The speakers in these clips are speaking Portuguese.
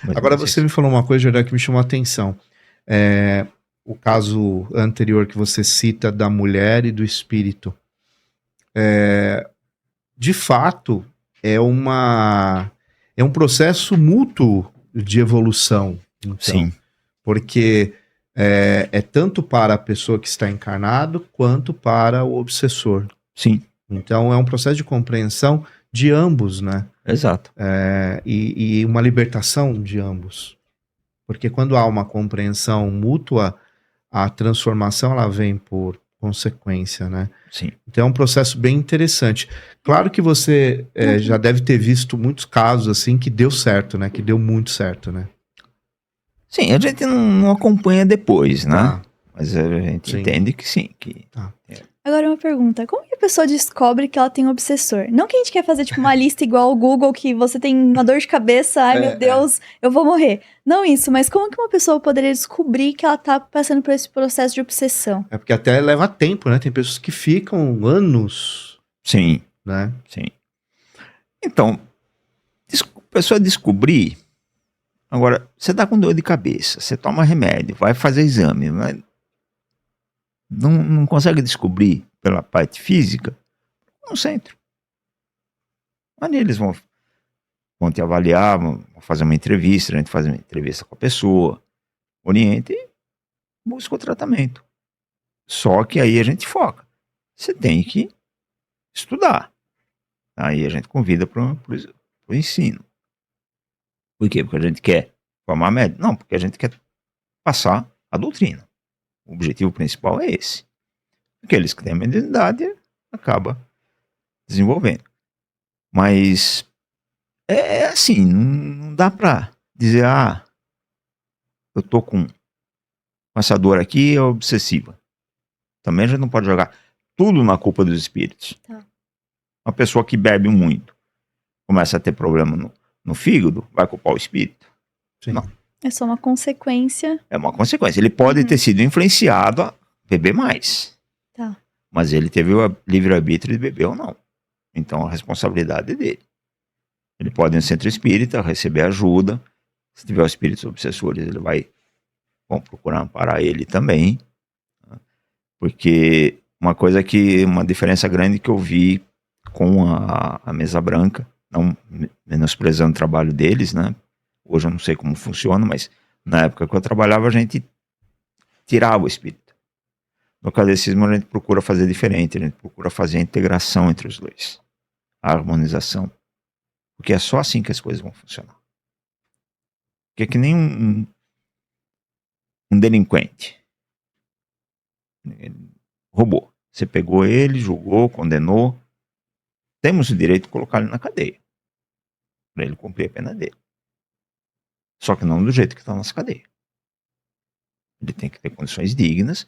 mais ou Agora menos você isso. me falou uma coisa, Jordão, que me chamou a atenção. É, o caso anterior que você cita da mulher e do espírito. De fato, é é um processo mútuo de evolução, então, Sim, porque é tanto para a pessoa que está encarnado quanto para o obsessor. sim, Então, é um processo de compreensão de ambos, né? exato. E uma libertação de ambos. Porque quando há uma compreensão mútua, a transformação ela vem por consequência, né? Sim. Então é um processo bem interessante. Claro que você já deve ter visto muitos casos assim que deu certo, né? Que deu muito certo, né? Sim, a gente não acompanha depois, né? Tá, Mas a gente sim, entende que sim, que tá. Agora uma pergunta, como que a pessoa descobre que ela tem um obsessor? Não que a gente quer fazer tipo uma lista igual ao Google, que você tem uma dor de cabeça, ai meu Deus, eu vou morrer. Não isso, mas como que uma pessoa poderia descobrir que ela tá passando por esse processo de obsessão? É porque até leva tempo, né? Tem pessoas que ficam anos, sim, né? sim. Então, a pessoa descobrir. Agora, você tá com dor de cabeça, você toma remédio, vai fazer exame, mas não consegue descobrir pela parte física, no centro. Ali eles vão te avaliar, vão fazer uma entrevista, a gente faz uma entrevista com a pessoa, orienta e busca o tratamento. Só que aí a gente foca. Você tem que estudar. Aí a gente convida para o ensino. Por quê? Porque a gente quer formar médico? Não, porque a gente quer passar a doutrina. O objetivo principal é esse. Aqueles que têm a mediunidade acaba desenvolvendo. Mas é assim, não dá para dizer, eu tô com essa dor aqui, é obsessiva. Também a gente não pode jogar tudo na culpa dos espíritos. Tá. Uma pessoa que bebe muito, começa a ter problema no fígado, vai culpar o espírito? Sim. Não. É só uma consequência. É uma consequência. Ele pode ter sido influenciado a beber mais. Tá. Mas ele teve o livre-arbítrio de beber ou não. Então a responsabilidade é dele. Ele pode ir no centro espírita, receber ajuda. Se tiver os espíritos obsessores, vão procurar amparar ele também. Porque uma diferença grande que eu vi com a mesa branca, não menosprezando o trabalho deles, né? Hoje eu não sei como funciona, mas na época que eu trabalhava, a gente tirava o espírito. No kardecismo a gente procura fazer diferente, a gente procura fazer a integração entre os dois, a harmonização, porque é só assim que as coisas vão funcionar. Porque é que nem um delinquente. Ele roubou. Você pegou ele, julgou, condenou, temos o direito de colocar ele na cadeia, para ele cumprir a pena dele. Só que não do jeito que está na nossa cadeia. Ele tem que ter condições dignas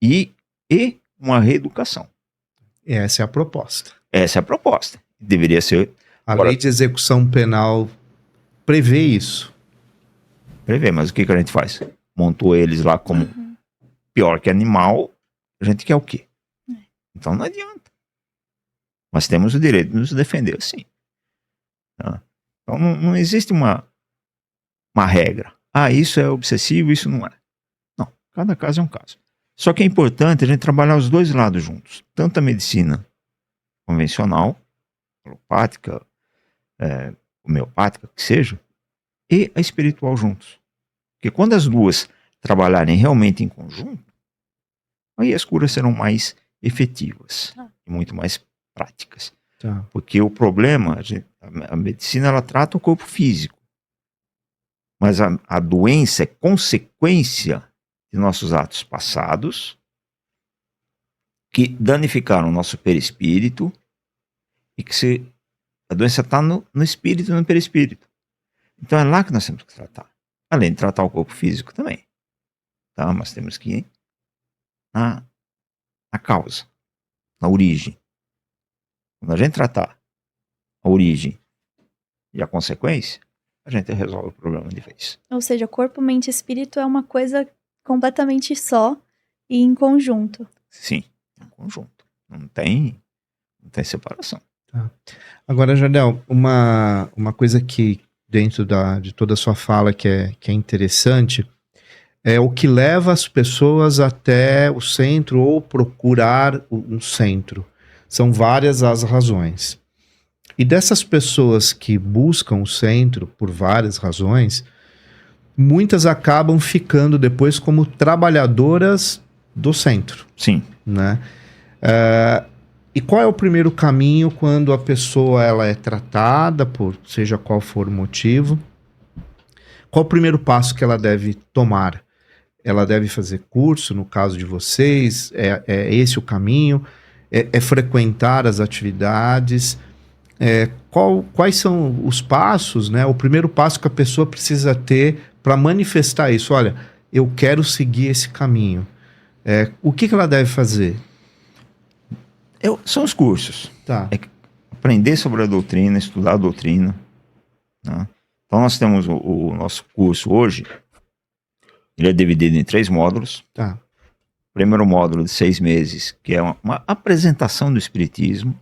e uma reeducação. Essa é a proposta. Essa é a proposta. Deveria ser. A Agora, lei de execução penal prevê isso. prever, mas o que a gente faz? Montou eles lá como pior que animal, a gente quer o quê? Então não adianta. Nós temos o direito de nos defender assim. Tá? Então não existe uma regra. Isso é obsessivo, isso não é. Não, cada caso é um caso. Só que é importante a gente trabalhar os dois lados juntos. Tanto a medicina convencional, alopática, homeopática, que seja, e a espiritual juntos. Porque quando as duas trabalharem realmente em conjunto, aí as curas serão mais efetivas e muito mais práticas. Tá. Porque o problema, a medicina ela trata o corpo físico, mas a doença é consequência de nossos atos passados que danificaram o nosso perispírito e que a doença está no espírito e no perispírito. Então é lá que nós temos que tratar. Além de tratar o corpo físico também. Tá? Mas temos que ir na causa, na origem. Quando a gente tratar a origem e a consequência, a gente resolve o problema de vez. Ou seja, corpo, mente e espírito é uma coisa completamente só e em conjunto. Sim, em conjunto. Não tem separação. Tá. Agora, Jardel, uma coisa que dentro de toda a sua fala que é interessante, é o que leva as pessoas até o centro ou procurar um centro. São várias as razões. E dessas pessoas que buscam o centro por várias razões, muitas acabam ficando depois como trabalhadoras do centro, Sim. né? E qual é o primeiro caminho quando a pessoa ela é tratada, por seja qual for o motivo? Qual o primeiro passo que ela deve tomar? Ela deve fazer curso, no caso de vocês? É esse o caminho? É frequentar as atividades? Quais são os passos, né? O primeiro passo que a pessoa precisa ter para manifestar isso. Olha, eu quero seguir esse caminho. O que ela deve fazer? São os cursos. Tá. Aprender sobre a doutrina, estudar a doutrina. Né? Então nós temos o nosso curso hoje, ele é dividido em 3 módulos. Tá. Primeiro módulo de 6 meses, que é uma apresentação do Espiritismo.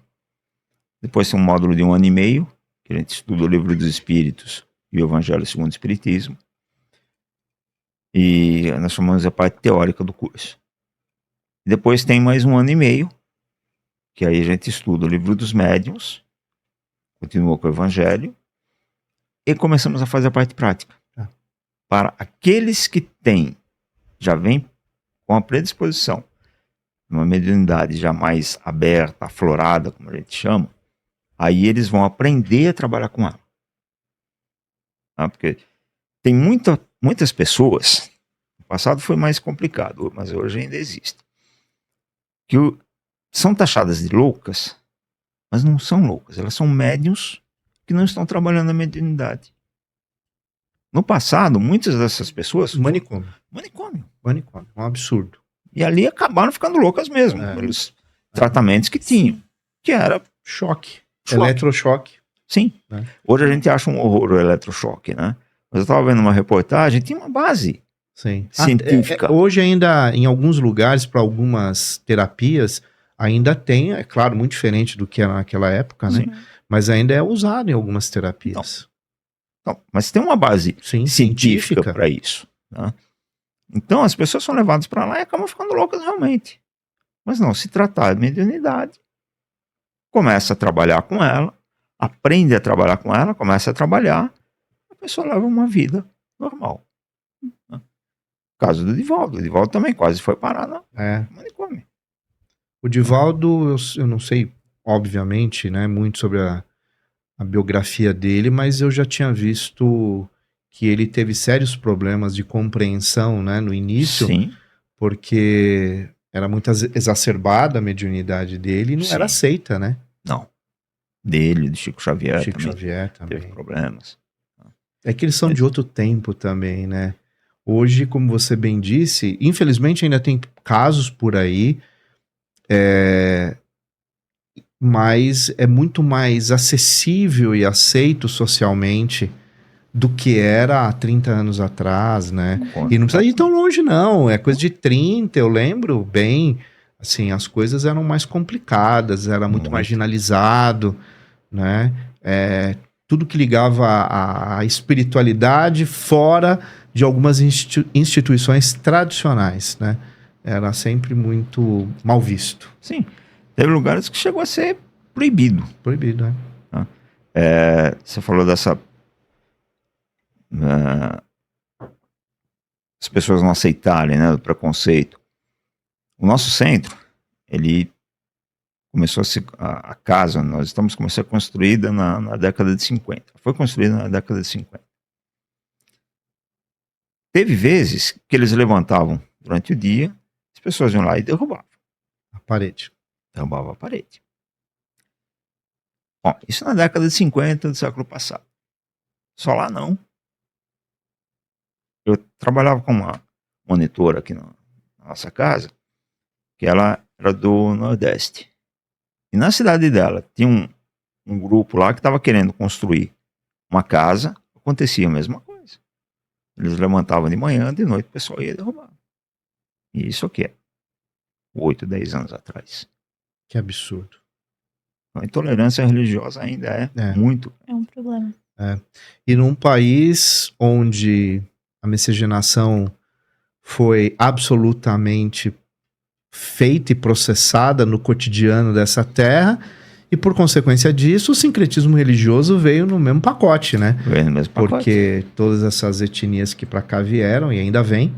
Depois tem um módulo de 1 ano e meio, que a gente estuda o Livro dos Espíritos e o Evangelho segundo o Espiritismo. E nós chamamos a parte teórica do curso. Depois tem mais 1 ano e meio, que aí a gente estuda o Livro dos Médiuns, continua com o Evangelho, e começamos a fazer a parte prática. Para aqueles que já vêm com a predisposição, uma mediunidade já mais aberta, aflorada, como a gente chama, aí eles vão aprender a trabalhar com ela. Porque tem muitas pessoas, no passado foi mais complicado, mas hoje ainda existe, que são taxadas de loucas, mas não são loucas, elas são médiuns que não estão trabalhando a mediunidade. No passado, muitas dessas pessoas... Manicômio. Um absurdo. E ali acabaram ficando loucas mesmo, pelos tratamentos que tinham, que era choque. Eletrochoque. Sim. Hoje a gente acha um horror o eletrochoque, né? Mas eu estava vendo uma reportagem, tinha uma base científica. Hoje ainda, em alguns lugares, para algumas terapias, ainda tem, é claro, muito diferente do que era naquela época, né? Mas ainda é usado em algumas terapias. Não, mas tem uma base científica para isso. Né? Então as pessoas são levadas para lá e acabam ficando loucas realmente. Mas não, se tratar de mediunidade, começa a trabalhar com ela, aprende a trabalhar com ela, começa a trabalhar, a pessoa leva uma vida normal. Né? Caso do Divaldo. O Divaldo também quase foi parar no manicômio. O Divaldo, eu não sei, obviamente, né, muito sobre a biografia dele, mas eu já tinha visto que ele teve sérios problemas de compreensão, né, no início, porque era muito exacerbada a mediunidade dele e não era aceita, né? Não. Dele, do Chico Xavier também teve problemas. É que eles são de outro tempo também, né? Hoje, como você bem disse, infelizmente ainda tem casos por aí, mas é muito mais acessível e aceito socialmente do que era há 30 anos atrás, né? E não precisa ir tão longe, não. É coisa de 30, eu lembro bem. Assim, as coisas eram mais complicadas, era muito marginalizado, né? Tudo que ligava à espiritualidade fora de algumas instituições tradicionais, né? Era sempre muito mal visto. Sim. Teve lugares que chegou a ser proibido. Proibido, né? Você falou dessa... as pessoas não aceitarem, né, do preconceito. O nosso centro, ele começou a casa, nós estamos começando a construída na década de 50. Foi construída na década de 50. Teve vezes que eles levantavam durante o dia, as pessoas iam lá e derrubavam a parede. Derrubava a parede. Bom, isso na década de 50 do século passado. Só lá não. Eu trabalhava com uma monitora aqui na nossa casa, que ela era do Nordeste. E na cidade dela tinha um grupo lá que estava querendo construir uma casa, acontecia a mesma coisa. Eles levantavam de manhã, de noite o pessoal ia derrubar. E isso aqui é 8, 10 anos atrás. Que absurdo. A intolerância religiosa ainda é muito. É um problema. E num país onde a miscigenação foi absolutamente feita e processada no cotidiano dessa terra, e por consequência disso, o sincretismo religioso veio no mesmo pacote, né? Veio no mesmo pacote. Porque todas essas etnias que para cá vieram, e ainda vêm,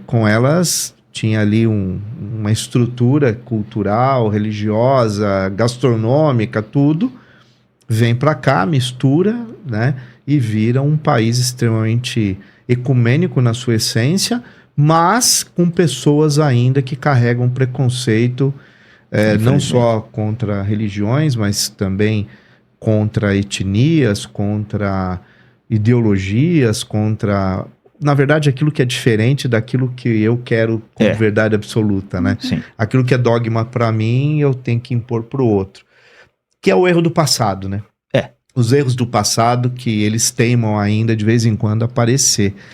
com elas tinha ali uma estrutura cultural, religiosa, gastronômica, tudo, vem para cá, mistura, né? E vira um país extremamente ecumênico na sua essência, mas com pessoas ainda que carregam preconceito, não só contra religiões, mas também contra etnias, contra ideologias, contra, na verdade, aquilo que é diferente daquilo que eu quero como verdade absoluta, né? Sim. Aquilo que é dogma para mim, eu tenho que impor para o outro. Que é o erro do passado, né? Os erros do passado que eles teimam ainda de vez em quando aparecer.